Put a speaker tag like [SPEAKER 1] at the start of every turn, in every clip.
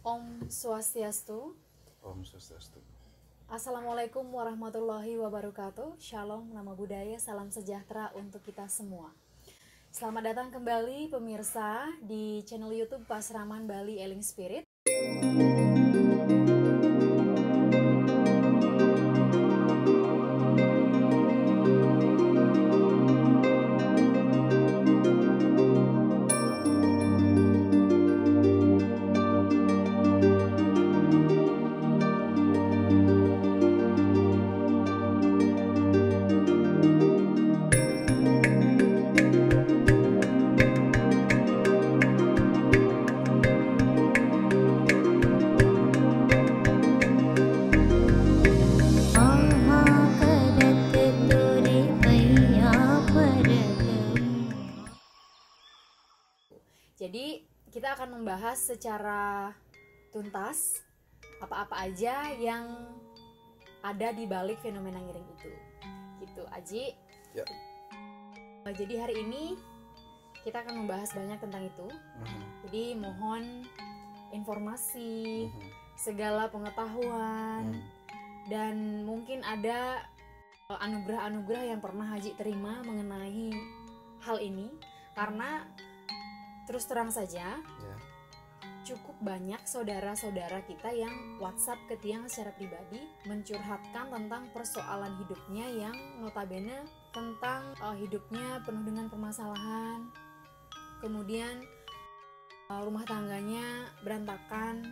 [SPEAKER 1] Om Swastiastu.
[SPEAKER 2] Om Swastiastu.
[SPEAKER 1] Assalamualaikum warahmatullahi wabarakatuh. Shalom, nama budaya, salam sejahtera untuk kita semua. Selamat datang kembali pemirsa di channel YouTube Pasraman Bali Eling Spirit. Jadi kita akan membahas secara tuntas apa-apa aja yang ada di balik fenomena ngiring itu. Gitu, Aji.
[SPEAKER 2] Ya.
[SPEAKER 1] Jadi hari ini kita akan membahas banyak tentang itu. Jadi mohon informasi, segala pengetahuan, dan mungkin ada anugerah-anugerah yang pernah Haji terima mengenai hal ini, karena terus terang saja, cukup banyak saudara-saudara kita yang WhatsApp ke Tiang secara pribadi mencurhatkan tentang persoalan hidupnya yang notabene tentang hidupnya penuh dengan permasalahan, kemudian rumah tangganya berantakan,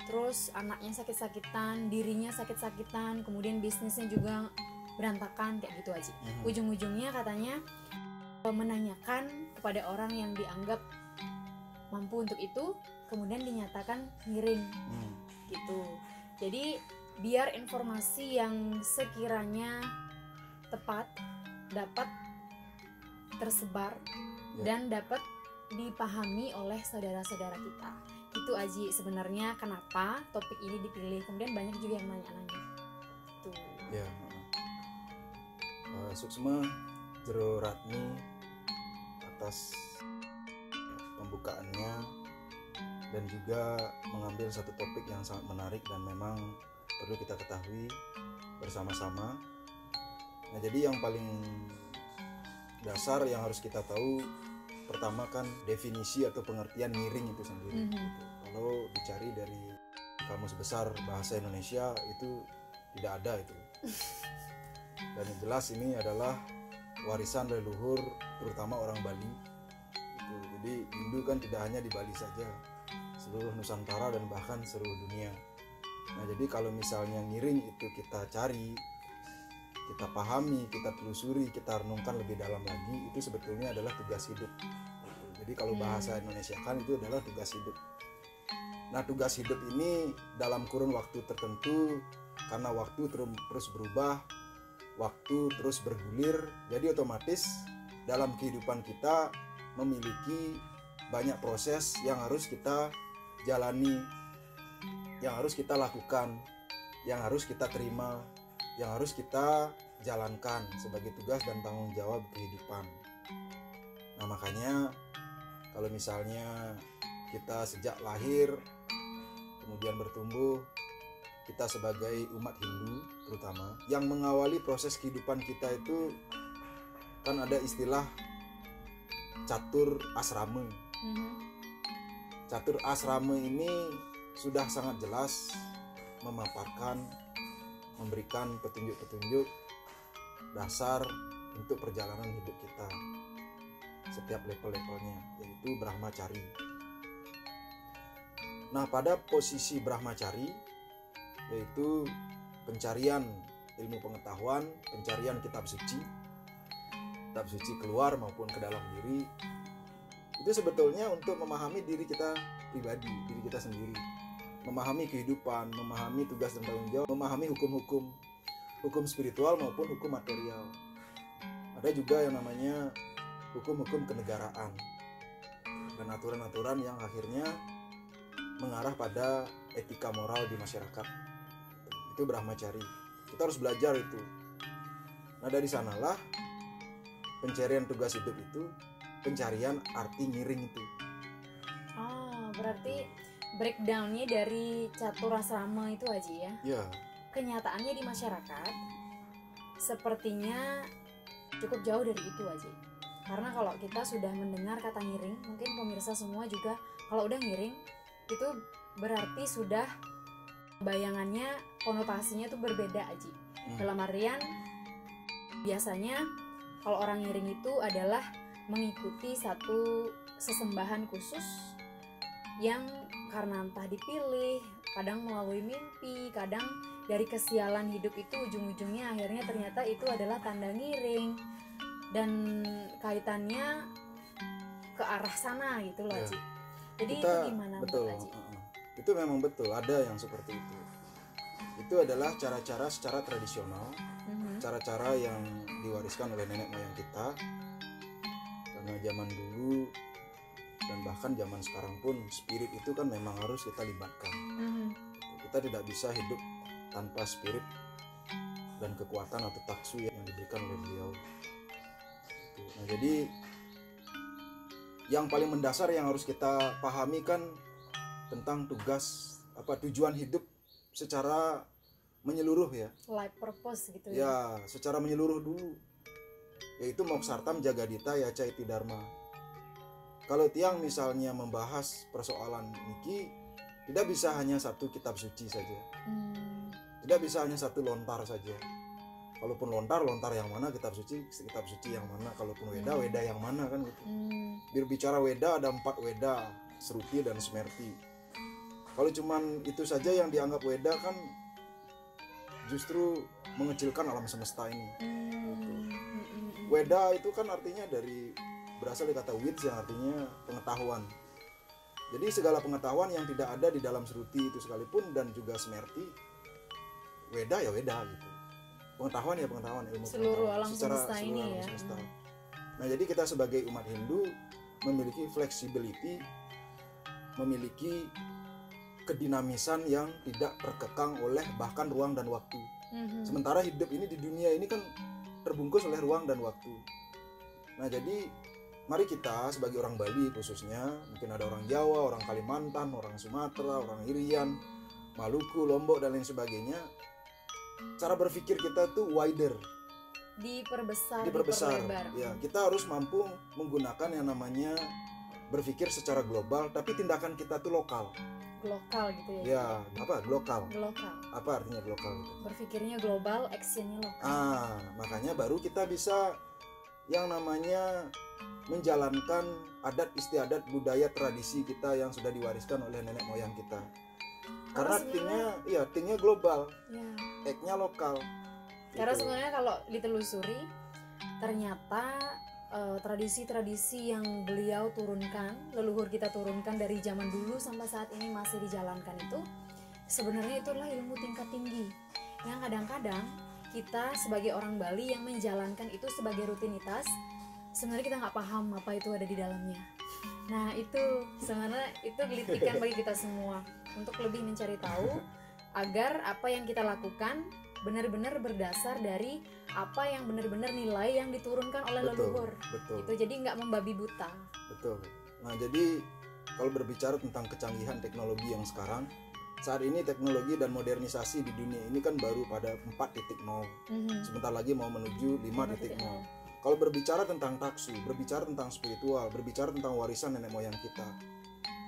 [SPEAKER 1] terus anaknya sakit-sakitan, dirinya sakit-sakitan, kemudian bisnisnya juga berantakan, kayak gitu aja. Ujung-ujungnya katanya menanyakan kepada orang yang dianggap mampu untuk itu, kemudian dinyatakan miring, gitu. Jadi biar informasi yang sekiranya tepat dapat tersebar dan dapat dipahami oleh saudara-saudara kita. Itu Aji sebenarnya kenapa topik ini dipilih. Kemudian banyak juga yang nanya-nanya. Tuh.
[SPEAKER 2] Ya. Suksma Jero Ratni atas pembukaannya dan juga mengambil satu topik yang sangat menarik dan memang perlu kita ketahui bersama-sama. Nah, jadi yang paling dasar yang harus kita tahu pertama kan definisi atau pengertian ngiring itu sendiri. Kalau dicari dari Kamus Besar Bahasa Indonesia itu tidak ada itu. Dan yang jelas ini adalah warisan leluhur terutama orang Bali. Jadi Hindu kan tidak hanya di Bali saja, seluruh Nusantara dan bahkan seluruh dunia. Nah, jadi kalau misalnya ngiring itu kita cari, kita pahami, kita telusuri, kita renungkan lebih dalam lagi, itu sebetulnya adalah tugas hidup. Jadi kalau bahasa Indonesia kan itu adalah tugas hidup. Nah, tugas hidup ini dalam kurun waktu tertentu, karena waktu terus berubah, waktu terus bergulir, jadi otomatis dalam kehidupan kita memiliki banyak proses yang harus kita jalani, yang harus kita lakukan, yang harus kita terima, yang harus kita jalankan sebagai tugas dan tanggung jawab kehidupan. Nah, makanya kalau misalnya kita sejak lahir kemudian bertumbuh, kita sebagai umat Hindu terutama yang mengawali proses kehidupan kita itu kan ada istilah catur asrama. Catur asrama ini sudah sangat jelas memaparkan, memberikan petunjuk-petunjuk dasar untuk perjalanan hidup kita setiap level-levelnya, yaitu Brahmacari. Nah, pada posisi Brahmacari yaitu pencarian ilmu pengetahuan, pencarian kitab suci keluar maupun ke dalam diri, itu sebetulnya untuk memahami diri kita pribadi, diri kita sendiri, memahami kehidupan, memahami tugas dan tanggung jawab, memahami hukum spiritual maupun hukum material. Ada juga yang namanya hukum-hukum kenegaraan dan aturan-aturan yang akhirnya mengarah pada etika moral di masyarakat. Itu Brahmacari. Kita harus belajar itu. Nah, dari sanalah pencarian tugas hidup itu, pencarian arti ngiring itu.
[SPEAKER 1] Oh, berarti breakdownnya dari caturasrama itu aja ya.
[SPEAKER 2] Ya,
[SPEAKER 1] Kenyataannya di masyarakat sepertinya cukup jauh dari itu aja. Karena kalau kita sudah mendengar kata ngiring, mungkin pemirsa semua juga kalau udah ngiring itu berarti sudah bayangannya, konotasinya tuh berbeda aja. Dalam artian biasanya kalau orang ngiring itu adalah mengikuti satu sesembahan khusus yang karena entah dipilih, kadang melalui mimpi, kadang dari kesialan hidup itu ujung-ujungnya akhirnya ternyata itu adalah tanda ngiring dan kaitannya ke arah sana gitu loh,
[SPEAKER 2] Ya.
[SPEAKER 1] Ci. Jadi
[SPEAKER 2] kita
[SPEAKER 1] itu gimana
[SPEAKER 2] betul.
[SPEAKER 1] menurut Aji?
[SPEAKER 2] Itu memang betul ada yang seperti itu. Itu adalah cara-cara secara tradisional, cara-cara yang diwariskan oleh nenek moyang kita. Karena zaman dulu dan bahkan zaman sekarang pun spirit itu kan memang harus kita libatkan. Kita tidak bisa hidup tanpa spirit dan kekuatan atau taksu yang diberikan oleh beliau. Nah, jadi yang paling mendasar yang harus kita pahami kan tentang tujuan hidup secara menyeluruh ya.
[SPEAKER 1] Life purpose gitu ya.
[SPEAKER 2] Ya, secara menyeluruh dulu. Yaitu moksartam jagadita yaca iti dharma. Kalau tiang misalnya membahas persoalan niki, tidak bisa hanya satu kitab suci saja. Tidak bisa hanya satu lontar saja. Kalaupun lontar yang mana, kitab suci yang mana, kalaupun weda yang mana kan gitu. Berbicara weda ada 4 weda, Sruti dan Smerti. Kalau cuman itu saja yang dianggap weda kan justru mengecilkan alam semesta ini. Weda itu kan artinya berasal dari kata wits yang artinya pengetahuan. Jadi segala pengetahuan yang tidak ada di dalam Sruti itu sekalipun dan juga Smerti, weda ya weda gitu. Pengetahuan ya pengetahuan, ilmu
[SPEAKER 1] seluruh
[SPEAKER 2] pengetahuan
[SPEAKER 1] alam semesta ini ya.
[SPEAKER 2] Nah, jadi kita sebagai umat Hindu memiliki flexibility, memiliki kedinamisan yang tidak terkekang oleh bahkan ruang dan waktu. Sementara hidup ini di dunia ini kan terbungkus oleh ruang dan waktu. Nah, jadi mari kita sebagai orang Bali khususnya, mungkin ada orang Jawa, orang Kalimantan, orang Sumatera, orang Irian, Maluku, Lombok dan lain sebagainya. Cara berpikir kita tuh wider,
[SPEAKER 1] diperbesar.
[SPEAKER 2] diperlebar. Ya, kita harus mampu menggunakan yang namanya berpikir secara global, tapi tindakan kita tuh lokal.
[SPEAKER 1] Global gitu ya.
[SPEAKER 2] Ya, apa? Global.
[SPEAKER 1] Global.
[SPEAKER 2] Apa artinya global itu?
[SPEAKER 1] Berpikirnya global, actionnya lokal.
[SPEAKER 2] Makanya baru kita bisa yang namanya menjalankan adat istiadat budaya tradisi kita yang sudah diwariskan oleh nenek moyang kita. Karena tingnya global, act-nya lokal.
[SPEAKER 1] Karena
[SPEAKER 2] Gitu.
[SPEAKER 1] sebenarnya kalau ditelusuri ternyata tradisi-tradisi yang beliau turunkan, leluhur kita turunkan dari zaman dulu sampai saat ini masih dijalankan itu sebenarnya itulah ilmu tingkat tinggi yang kadang-kadang kita sebagai orang Bali yang menjalankan itu sebagai rutinitas, sebenarnya kita nggak paham apa itu ada di dalamnya. Nah, itu sebenarnya itu gelitikan bagi kita semua untuk lebih mencari tahu agar apa yang kita lakukan benar-benar berdasar dari apa yang benar-benar nilai yang diturunkan oleh leluhur.
[SPEAKER 2] Betul.
[SPEAKER 1] Itu jadi nggak membabi buta.
[SPEAKER 2] Betul. Nah, jadi kalau berbicara tentang kecanggihan teknologi yang sekarang, saat ini teknologi dan modernisasi di dunia ini kan baru pada 4.0. Sebentar lagi mau menuju 5.0. Kalau berbicara tentang taksu, berbicara tentang spiritual, berbicara tentang warisan nenek moyang kita,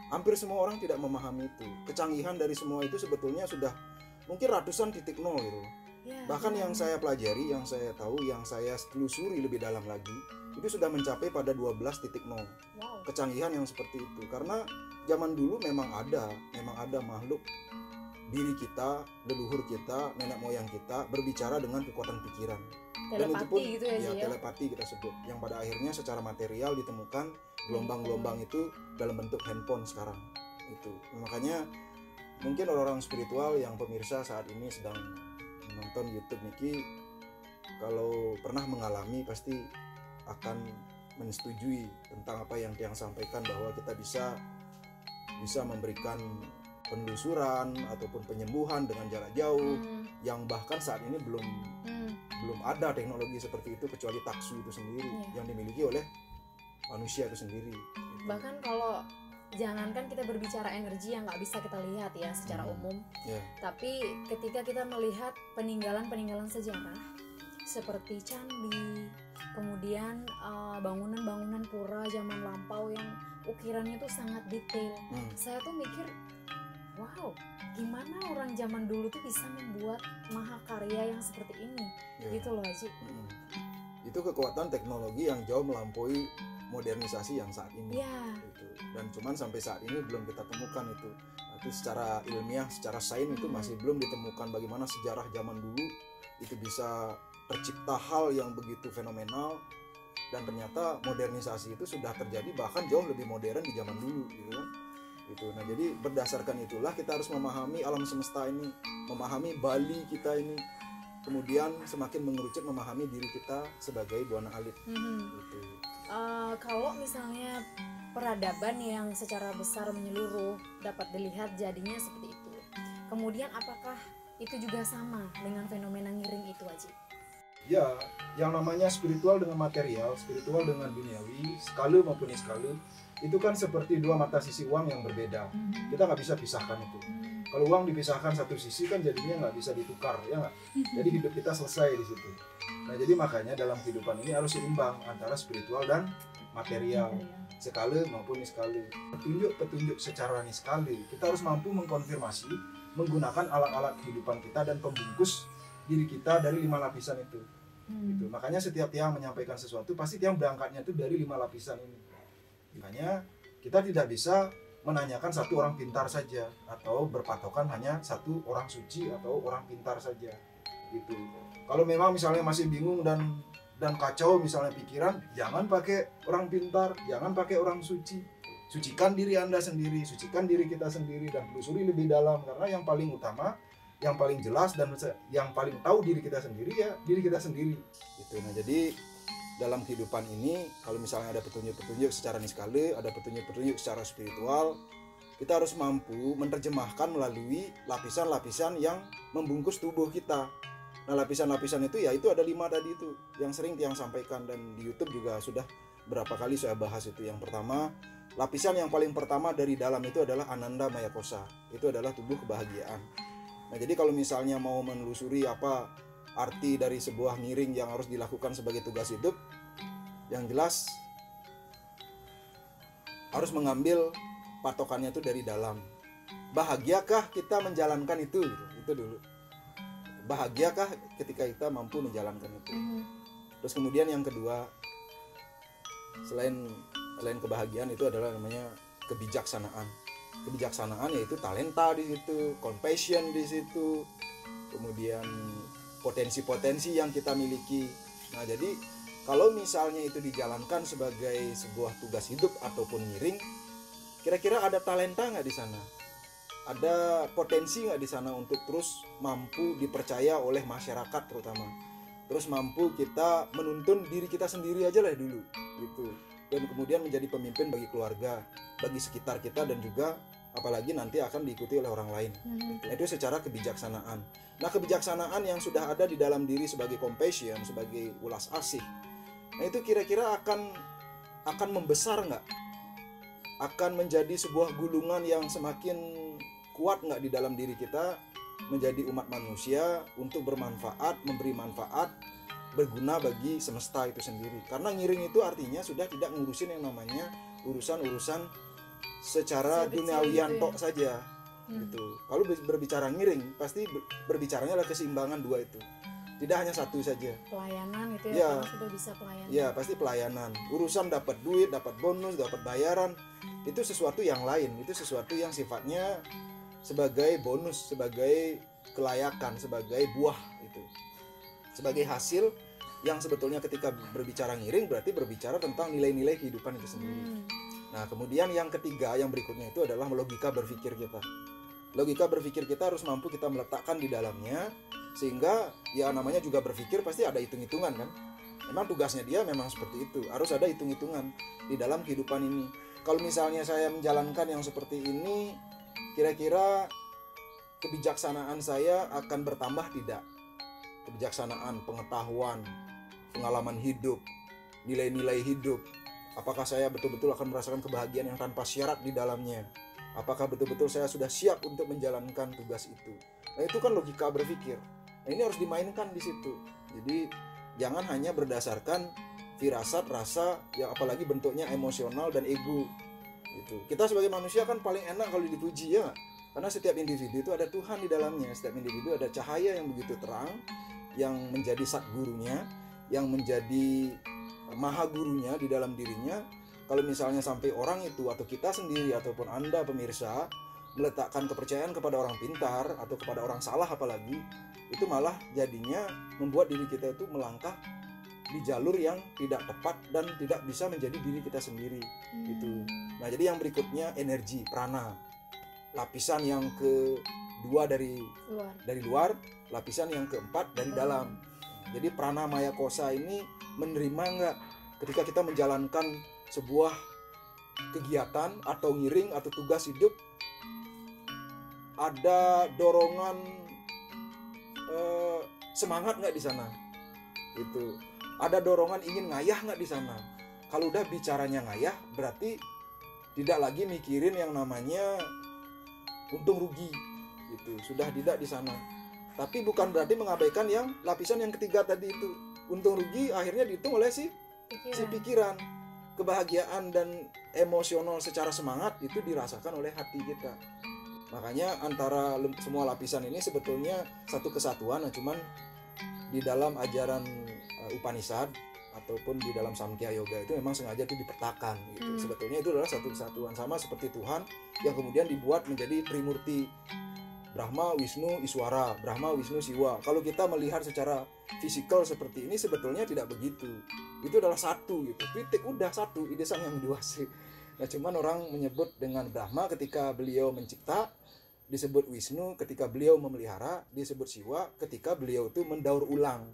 [SPEAKER 2] hampir semua orang tidak memahami itu. Kecanggihan dari semua itu sebetulnya sudah mungkin ratusan titik nol gitu. Bahkan yang saya pelajari, yang saya tahu, yang saya telusuri lebih dalam lagi, itu sudah mencapai pada 12.0. Kecanggihan yang seperti itu. Karena zaman dulu memang ada makhluk diri kita, leluhur kita, nenek moyang kita berbicara dengan kekuatan pikiran. Dan itu pun
[SPEAKER 1] gitu ya,
[SPEAKER 2] telepati kita sebut, yang pada akhirnya secara material ditemukan gelombang-gelombang itu dalam bentuk handphone sekarang itu. Makanya mungkin orang-orang spiritual yang pemirsa saat ini sedang menonton YouTube niki, kalau pernah mengalami pasti akan menyetujui tentang apa yang Tiang sampaikan, bahwa kita bisa memberikan penelusuran ataupun penyembuhan dengan jarak jauh yang bahkan saat ini belum ada teknologi seperti itu kecuali taksu itu sendiri yang dimiliki oleh manusia itu sendiri.
[SPEAKER 1] Bahkan kalau jangankan kita berbicara energi yang nggak bisa kita lihat ya secara umum, tapi ketika kita melihat peninggalan-peninggalan sejarah seperti candi, kemudian bangunan-bangunan pura zaman lampau yang ukirannya tuh sangat detail, saya tuh mikir, wow, gimana orang zaman dulu tuh bisa membuat mahakarya yang seperti ini, gitu loh Haji.
[SPEAKER 2] Itu kekuatan teknologi yang jauh melampaui modernisasi yang saat ini. Gitu. Dan cuman sampai saat ini belum kita temukan itu. Tapi secara ilmiah, secara sains itu masih belum ditemukan bagaimana sejarah zaman dulu itu bisa tercipta hal yang begitu fenomenal, dan ternyata modernisasi itu sudah terjadi bahkan jauh lebih modern di zaman dulu gitu kan. Gitu. Nah, jadi berdasarkan itulah kita harus memahami alam semesta ini, memahami Bali kita ini, kemudian semakin mengerucut memahami diri kita sebagai Buana Alit. Gitu.
[SPEAKER 1] Kalau misalnya peradaban yang secara besar menyeluruh dapat dilihat jadinya seperti itu, kemudian apakah itu juga sama dengan fenomena ngiring itu, Haji?
[SPEAKER 3] Ya, yang namanya spiritual dengan material, spiritual dengan duniawi, skala maupun iskala, itu kan seperti dua mata sisi uang yang berbeda. Kita nggak bisa pisahkan itu. Kalau uang dipisahkan satu sisi kan jadinya nggak bisa ditukar, ya nggak? Jadi hidup kita selesai di situ. Nah, jadi makanya dalam kehidupan ini harus seimbang antara spiritual dan material, skala maupun niskala. Petunjuk secara niskala, kita harus mampu mengkonfirmasi menggunakan alat-alat kehidupan kita dan pembungkus diri kita dari 5 lapisan itu. Gitu. Makanya setiap tiang menyampaikan sesuatu pasti tiang berangkatnya itu dari 5 lapisan ini. Makanya kita tidak bisa menanyakan satu orang pintar saja atau berpatokan hanya satu orang suci atau orang pintar saja gitu. Kalau memang misalnya masih bingung dan kacau misalnya pikiran, jangan pakai orang pintar, jangan pakai orang suci. Sucikan diri Anda sendiri, sucikan diri kita sendiri dan telusuri lebih dalam, karena yang paling utama, yang paling jelas dan yang paling tahu diri kita sendiri ya diri kita sendiri
[SPEAKER 2] gitu. Nah, jadi dalam kehidupan ini kalau misalnya ada petunjuk-petunjuk secara niskala, ada petunjuk-petunjuk secara spiritual, kita harus mampu menerjemahkan melalui lapisan-lapisan yang membungkus tubuh kita. Nah, lapisan-lapisan itu ya itu ada 5 tadi itu yang sering Tiang sampaikan, dan di YouTube juga sudah berapa kali saya bahas itu. Yang pertama, lapisan yang paling pertama dari dalam itu adalah Ananda Maya Kosa. Itu adalah tubuh kebahagiaan. Nah, jadi kalau misalnya mau menelusuri apa arti dari sebuah ngiring yang harus dilakukan sebagai tugas hidup, yang jelas harus mengambil patokannya itu dari dalam. Bahagiakah kita menjalankan itu? Itu dulu. Bahagiakah ketika kita mampu menjalankan itu? Terus kemudian yang kedua, selain kebahagiaan itu adalah namanya kebijaksanaan. Kebijaksanaan yaitu talenta di situ, compassion di situ, kemudian potensi-potensi yang kita miliki. Nah, jadi kalau misalnya itu dijalankan sebagai sebuah tugas hidup ataupun ngiring, kira-kira ada talenta nggak di sana? Ada potensi nggak di sana untuk terus mampu dipercaya oleh masyarakat terutama? Terus mampu kita menuntun diri kita sendiri aja lah dulu, gitu. Dan kemudian menjadi pemimpin bagi keluarga, bagi sekitar kita, dan juga apalagi nanti akan diikuti oleh orang lain. Itu secara kebijaksanaan. Nah, kebijaksanaan yang sudah ada di dalam diri sebagai compassion, sebagai ulas asih, nah itu kira-kira akan membesar nggak? Akan menjadi sebuah gulungan yang semakin kuat nggak di dalam diri kita menjadi umat manusia untuk bermanfaat, memberi manfaat, berguna bagi semesta itu sendiri. Karena ngiring itu artinya sudah tidak ngurusin yang namanya urusan-urusan secara duniawian tok saja gitu. Kalau berbicara ngiring pasti berbicaranya adalah keseimbangan dua itu, tidak hanya satu saja.
[SPEAKER 1] Pelayanan itu ya, sudah bisa pelayanan.
[SPEAKER 2] Ya, pasti pelayanan. Urusan dapat duit, dapat bonus, dapat bayaran, itu sesuatu yang lain. Itu sesuatu yang sifatnya sebagai bonus, sebagai kelayakan, sebagai buah itu. Sebagai hasil yang sebetulnya ketika berbicara ngiring berarti berbicara tentang nilai-nilai kehidupan itu sendiri. Nah, kemudian yang ketiga, yang berikutnya itu adalah logika berpikir kita. Logika berpikir kita harus mampu kita meletakkan di dalamnya, sehingga ya namanya juga berpikir pasti ada hitung-hitungan kan. Memang tugasnya dia memang seperti itu, harus ada hitung-hitungan di dalam kehidupan ini. Kalau misalnya saya menjalankan yang seperti ini, kira-kira kebijaksanaan saya akan bertambah tidak? Kebijaksanaan, pengetahuan, pengalaman hidup, nilai-nilai hidup, Apakah saya betul-betul akan merasakan kebahagiaan yang tanpa syarat di dalamnya? Apakah betul-betul saya sudah siap untuk menjalankan tugas itu? Nah, itu kan logika berpikir. Nah, ini harus dimainkan di situ. Jadi jangan hanya berdasarkan firasat, rasa, yang apalagi bentuknya emosional dan ego. Gitu. Kita sebagai manusia kan paling enak kalau dipuji, ya nggak? Karena setiap individu itu ada Tuhan di dalamnya. Setiap individu ada cahaya yang begitu terang, yang menjadi satgurunya, yang menjadi maha gurunya di dalam dirinya. Kalau misalnya sampai orang itu atau kita sendiri ataupun Anda pemirsa meletakkan kepercayaan kepada orang pintar atau kepada orang salah apalagi, itu malah jadinya membuat diri kita itu melangkah di jalur yang tidak tepat dan tidak bisa menjadi diri kita sendiri gitu. Nah, jadi yang berikutnya energi prana. Lapisan yang kedua dari luar, lapisan yang keempat dari dalam. Jadi prana maya kosa ini menerima enggak ketika kita menjalankan sebuah kegiatan atau ngiring atau tugas hidup, ada dorongan semangat nggak di sana? Itu ada dorongan ingin ngayah nggak di sana? Kalau udah bicaranya ngayah, berarti tidak lagi mikirin yang namanya untung rugi, gitu. Sudah tidak di sana. Tapi bukan berarti mengabaikan yang lapisan yang ketiga tadi itu. Untung rugi akhirnya dihitung oleh si pikiran. Kebahagiaan dan emosional secara semangat itu dirasakan oleh hati kita. Makanya antara semua lapisan ini sebetulnya satu kesatuan, cuman di dalam ajaran Upanishad ataupun di dalam Samkhya Yoga itu memang sengaja itu dipetakan gitu. Sebetulnya itu adalah satu kesatuan, sama seperti Tuhan yang kemudian dibuat menjadi Trimurti, Brahma, Wisnu, Iswara, Brahma, Wisnu, Siwa. Kalau kita melihat secara fisikal seperti ini sebetulnya tidak begitu. Itu adalah satu gitu. Titik udah satu, ide sang yang diwasi. Nah, cuman orang menyebut dengan Brahma ketika beliau mencipta, disebut Wisnu ketika beliau memelihara, disebut Siwa ketika beliau itu mendaur ulang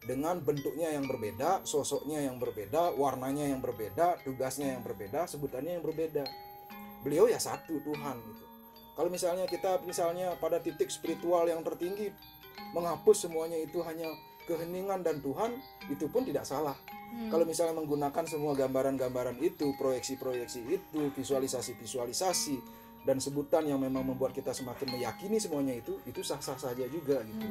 [SPEAKER 2] dengan bentuknya yang berbeda, sosoknya yang berbeda, warnanya yang berbeda, tugasnya yang berbeda, sebutannya yang berbeda. Beliau ya satu, Tuhan gitu. Kalau misalnya kita pada titik spiritual yang tertinggi menghapus semuanya itu hanya keheningan dan Tuhan, itu pun tidak salah. Kalau misalnya menggunakan semua gambaran-gambaran itu, proyeksi-proyeksi itu, visualisasi-visualisasi dan sebutan yang memang membuat kita semakin meyakini semuanya itu sah-sah saja juga gitu.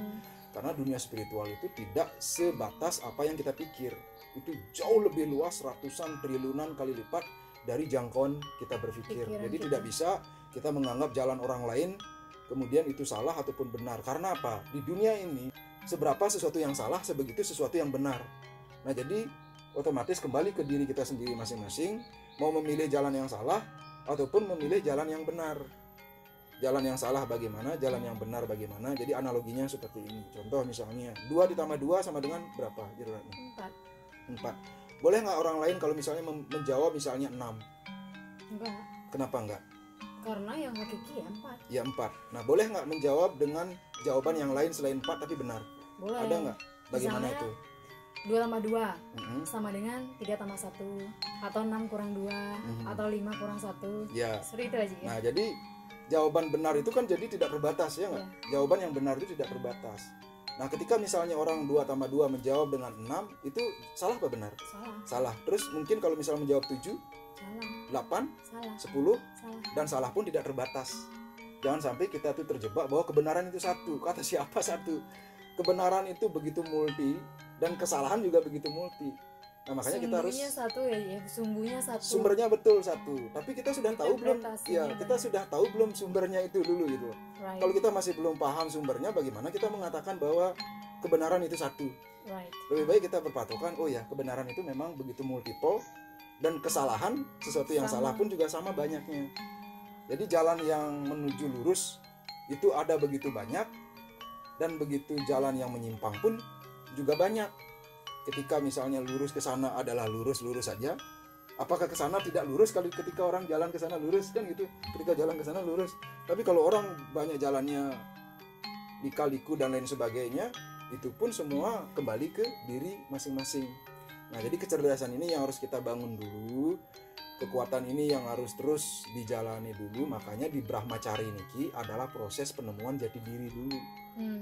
[SPEAKER 2] Karena dunia spiritual itu tidak sebatas apa yang kita pikir. Itu jauh lebih luas, ratusan triliunan kali lipat dari jangkauan kita berpikir. Jadi tidak bisa kita menganggap jalan orang lain kemudian itu salah ataupun benar. Karena apa? Di dunia ini seberapa sesuatu yang salah, sebegitu sesuatu yang benar. Nah, jadi otomatis kembali ke diri kita sendiri masing-masing, mau memilih jalan yang salah ataupun memilih jalan yang benar. Jalan yang salah bagaimana, jalan yang benar bagaimana. Jadi analoginya seperti ini. Contoh misalnya 2 ditambah 2 sama dengan berapa? 4. Boleh nggak orang lain kalau misalnya menjawab misalnya 6?
[SPEAKER 1] Enggak.
[SPEAKER 2] Kenapa enggak?
[SPEAKER 1] Karena yang hakiki ya 4.
[SPEAKER 2] Ya 4. Nah, boleh nggak menjawab dengan jawaban yang lain selain 4 tapi benar?
[SPEAKER 1] Boleh.
[SPEAKER 2] Ada nggak? Bagaimana
[SPEAKER 1] Misalnya,
[SPEAKER 2] itu?
[SPEAKER 1] 2 tambah 2 sama dengan 3 tambah 1, atau 6 kurang 2, atau 5 kurang 1.
[SPEAKER 2] Ya.
[SPEAKER 1] Seperti itu aja ya.
[SPEAKER 2] Nah, jadi jawaban benar itu kan jadi tidak terbatas, ya nggak? Jawaban yang benar itu tidak terbatas. Nah, ketika misalnya orang 2 tambah 2 menjawab dengan 6, itu salah apa benar? Salah. Terus mungkin kalau misalnya menjawab 7,
[SPEAKER 1] salah.
[SPEAKER 2] 8,
[SPEAKER 1] Salah.
[SPEAKER 2] 10,
[SPEAKER 1] Salah.
[SPEAKER 2] dan salah pun tidak terbatas. Jangan sampai kita tuh terjebak bahwa kebenaran itu satu. Kata siapa satu? Kebenaran itu begitu multi dan kesalahan juga begitu multi. Nah, makanya kita harus
[SPEAKER 1] sumbernya satu.
[SPEAKER 2] Sumbernya betul satu. Tapi kita sudah tahu belum? Ya, kita sudah tahu belum sumbernya itu dulu gitu.
[SPEAKER 1] Right.
[SPEAKER 2] Kalau kita masih belum paham sumbernya, bagaimana kita mengatakan bahwa kebenaran itu satu?
[SPEAKER 1] Right.
[SPEAKER 2] Lebih baik kita berpatokan, oh ya, kebenaran itu memang begitu multiple dan kesalahan, sesuatu yang salah pun juga sama banyaknya. Jadi jalan yang menuju lurus itu ada begitu banyak, dan begitu jalan yang menyimpang pun juga banyak. Ketika misalnya lurus ke sana adalah lurus-lurus saja, apakah ke sana tidak lurus kalau ketika orang jalan ke sana lurus kan gitu? Ketika jalan ke sana lurus. Tapi kalau orang banyak jalannya lika-liku dan lain sebagainya, itu pun semua kembali ke diri masing-masing. Nah, jadi kecerdasan ini yang harus kita bangun dulu. Kekuatan ini yang harus terus dijalani dulu. Makanya di Brahmacari Niki adalah proses penemuan jati diri dulu.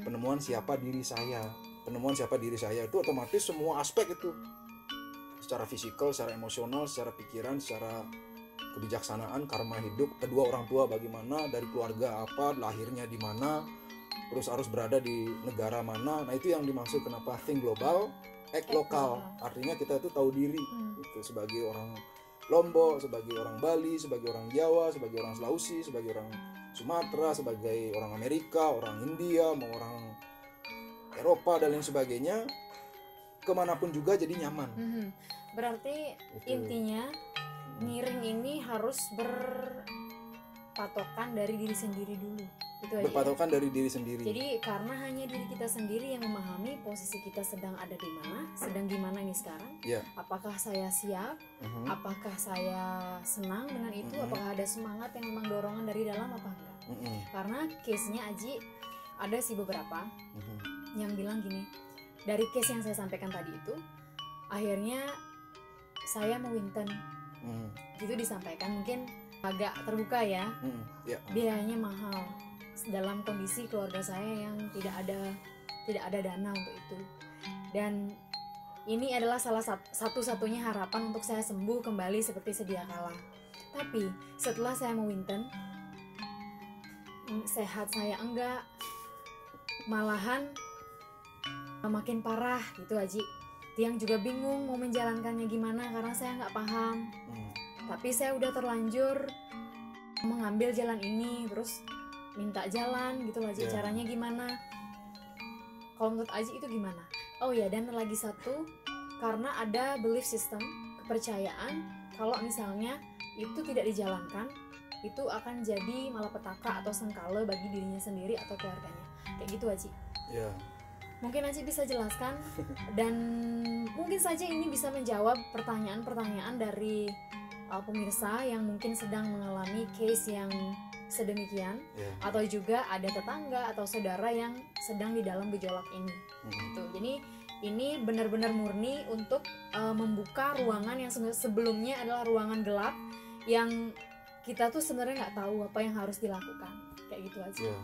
[SPEAKER 2] Penemuan siapa diri saya. Penemuan siapa diri saya itu otomatis semua aspek itu secara fisikal, secara emosional, secara pikiran, secara kebijaksanaan, karma hidup, kedua orang tua bagaimana, dari keluarga apa, lahirnya di mana, terus harus berada di negara mana. Nah itu yang dimaksud kenapa think global, act lokal. Artinya kita itu tahu diri gitu, sebagai orang Lombok, sebagai orang Bali, sebagai orang Jawa, sebagai orang Sulawesi, sebagai orang Sumatera, sebagai orang Amerika, orang India, mau orang Eropa dan lain sebagainya, kemanapun juga jadi nyaman.
[SPEAKER 1] Berarti
[SPEAKER 2] Itu.
[SPEAKER 1] intinya miring ini harus berpatokan dari diri sendiri dulu. Itu aja.
[SPEAKER 2] Berpatokan dari diri sendiri.
[SPEAKER 1] Jadi karena hanya diri kita sendiri yang memahami posisi kita sedang ada di mana, sedang gimana ini sekarang.
[SPEAKER 2] Ya.
[SPEAKER 1] Apakah saya siap? Apakah saya senang dengan itu? Apakah ada semangat yang memang dorongan dari dalam apa enggak? Karena case-nya Aji ada sih beberapa yang bilang gini, dari case yang saya sampaikan tadi itu, akhirnya saya mau Winton, gitu disampaikan, mungkin agak terbuka ya,
[SPEAKER 2] Ya.
[SPEAKER 1] biayanya mahal dalam kondisi keluarga saya yang tidak ada dana untuk itu, dan ini adalah salah satu-satunya harapan untuk saya sembuh kembali seperti sedia kala. Tapi setelah saya mau Winton, sehat saya enggak, malahan makin parah gitu Aji. Tiang juga bingung mau menjalankannya gimana karena saya nggak paham. Tapi saya udah terlanjur mengambil jalan ini, terus minta jalan gitu Aji. Caranya gimana? Kalau menurut Aji itu gimana? Oh ya, dan lagi satu, karena ada belief system, kepercayaan kalau misalnya itu tidak dijalankan, itu akan jadi malapetaka atau sengkala bagi dirinya sendiri atau keluarganya. Kayak gitu Aji.
[SPEAKER 2] Ya.
[SPEAKER 1] Mungkin Aji bisa jelaskan, dan mungkin saja ini bisa menjawab pertanyaan-pertanyaan dari pemirsa yang mungkin sedang mengalami case yang sedemikian, atau juga ada tetangga atau saudara yang sedang di dalam gejolak ini. Gitu. Jadi ini benar-benar murni untuk membuka ruangan yang sebelumnya adalah ruangan gelap yang kita tuh sebenarnya nggak tahu apa yang harus dilakukan, kayak gitu aja.